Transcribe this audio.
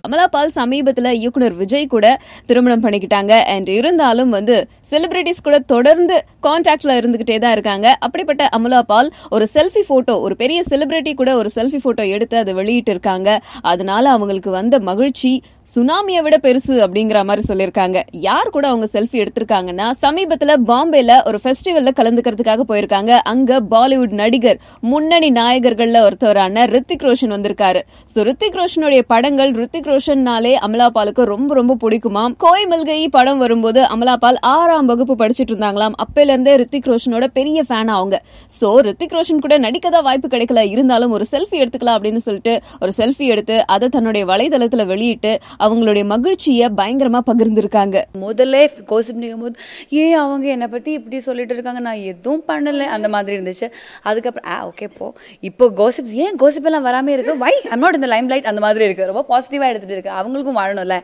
அமலா பால் சமீபத்துல இயக்குனர் விஜய் கூட திருமணம் பண்ணிக்கிட்டாங்க. அண்ட் இருந்தாலும் செலிபிரிட்டிஸ் கூட தொடர்ந்து கான்டாக்ட்ல இருந்துகிட்டே தான் இருக்காங்க. அப்படிப்பட்ட அமலா பால் ஒரு செல்ஃபி போட்டோ, ஒரு பெரிய செலிபிரிட்டி கூட ஒரு செல்ஃபி போட்டோ எடுத்து அதை வெளியிட்டு இருக்காங்க. அதனால அவங்களுக்கு வந்த மகிழ்ச்சி சுனாமியை விட பெருசு அப்படிங்கிற மாதிரி சொல்லியிருக்காங்க. யார் கூட அவங்க செல்ஃபி எடுத்திருக்காங்கன்னா, சமீபத்துல பாம்பேல ஒரு ஃபெஸ்டிவல்ல கலந்துக்கிறதுக்காக போயிருக்காங்க. அங்க பாலிவுட் நடிகர், முன்னணி நாயகர்கள்ல ஒருத்தவரான ரித்திக் ரோஷன் வந்திருக்காரு. சோ ரித்திக் ரோஷனுடைய படங்கள், ரித்திக் ரோஷன்னாலே அமலா பாலுக்கு ரொம்ப ரொம்ப பிடிக்குமாம். கோய் மில்கை படம் வரும்போது அமலா பால் 6ஆம் வகுப்பு படிச்சுட்டு இருந்தாங்களாம். அப்பையில இருந்தே ரித்திக் ரோஷனோட பெரிய ஃபேன் அவங்க. சோ ரித்திக் ரோஷன் கூட நடிக்கதான் வாய்ப்பு கிடைக்கல, இருந்தாலும் ஒரு செல்ஃபி எடுத்துக்கலாம் அப்படின்னு சொல்லிட்டு ஒரு செல்ஃபி எடுத்து அதை தன்னுடைய வலைதளத்துல வெளியிட்டு அவங்களுடைய மகிழ்ச்சியை பயங்கரமா பகிர்ந்திருக்காங்க. முதல்ல கோசிப் நிக்கும்போது அவங்க என்னை பத்தி இப்படி சொல்லிட்டு இருக்காங்க, நான் எதுவும் பண்ணல அந்த மாதிரி இருந்துச்சு. அதுக்கப்புறம் ஓகே இப்போ கோசிப் எல்லாம் வராம இருக்கு, why I'm not in the limelight அந்த மாதிரி இருக்கு. ரொம்ப பாசிட்டிவா எடுத்துட்டு இருக்கு. அவங்களுக்கும் வாழணும்ல.